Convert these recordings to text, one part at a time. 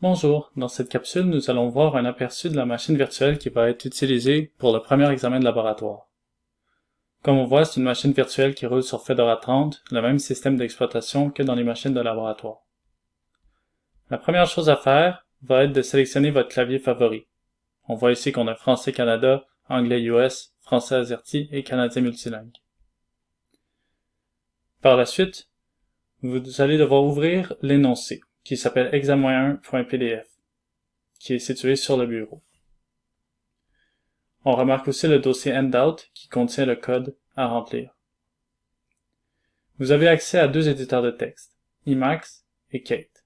Bonjour, dans cette capsule, nous allons voir un aperçu de la machine virtuelle qui va être utilisée pour le premier examen de laboratoire. Comme on voit, c'est une machine virtuelle qui roule sur Fedora 30, le même système d'exploitation que dans les machines de laboratoire. La première chose à faire va être de sélectionner votre clavier favori. On voit ici qu'on a Français Canada, Anglais US, Français AZERTY et Canadien multilingue. Par la suite, vous allez devoir ouvrir l'énoncé, qui s'appelle examen1.pdf, qui est situé sur le bureau. On remarque aussi le dossier Handout qui contient le code à remplir. Vous avez accès à deux éditeurs de texte, Emacs et Kate.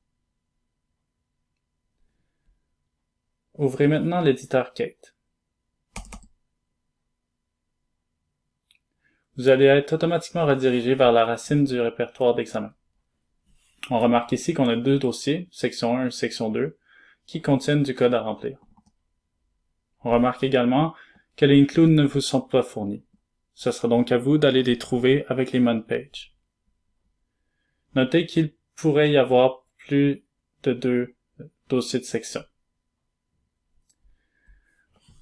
Ouvrez maintenant l'éditeur Kate. Vous allez être automatiquement redirigé vers la racine du répertoire d'examen. On remarque ici qu'on a deux dossiers, section 1 et section 2, qui contiennent du code à remplir. On remarque également que les includes ne vous sont pas fournis. Ce sera donc à vous d'aller les trouver avec les manpage. Notez qu'il pourrait y avoir plus de deux dossiers de section.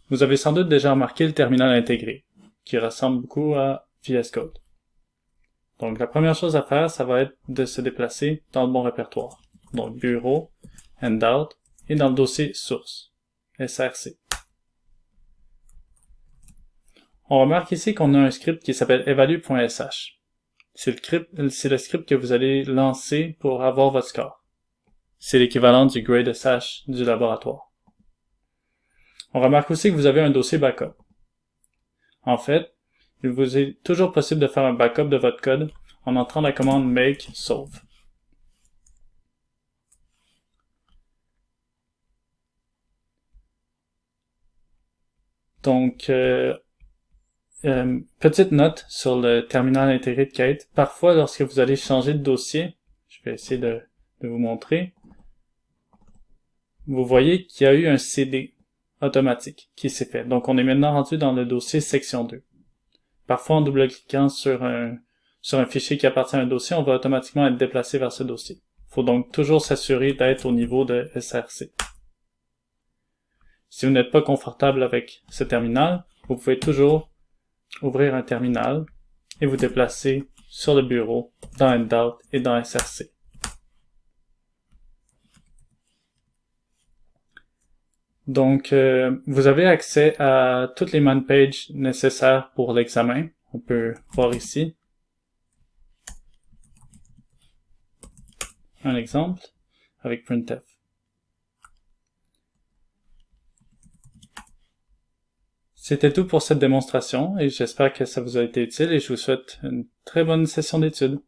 Vous avez sans doute déjà remarqué le terminal intégré, qui ressemble beaucoup à VS Code. Donc la première chose à faire, ça va être de se déplacer dans le bon répertoire. Donc Bureau, Handout et dans le dossier Source, SRC. On remarque ici qu'on a un script qui s'appelle evalue.sh. C'est le script que vous allez lancer pour avoir votre score. C'est l'équivalent du grade.sh du laboratoire. On remarque aussi que vous avez un dossier backup. En fait, il vous est toujours possible de faire un backup de votre code en entrant la commande make sauve. Donc, petite note sur le terminal intégré de Kate. Parfois, lorsque vous allez changer de dossier, je vais essayer de vous montrer, vous voyez qu'il y a eu un CD automatique qui s'est fait. Donc, on est maintenant rendu dans le dossier section 2. Parfois, en double-cliquant sur un fichier qui appartient à un dossier, on va automatiquement être déplacé vers ce dossier. Il faut donc toujours s'assurer d'être au niveau de SRC. Si vous n'êtes pas confortable avec ce terminal, vous pouvez toujours ouvrir un terminal et vous déplacer sur le bureau, dans Handout et dans SRC. Donc, vous avez accès à toutes les manpages nécessaires pour l'examen. On peut voir ici un exemple avec printf. C'était tout pour cette démonstration et j'espère que ça vous a été utile et je vous souhaite une très bonne session d'études.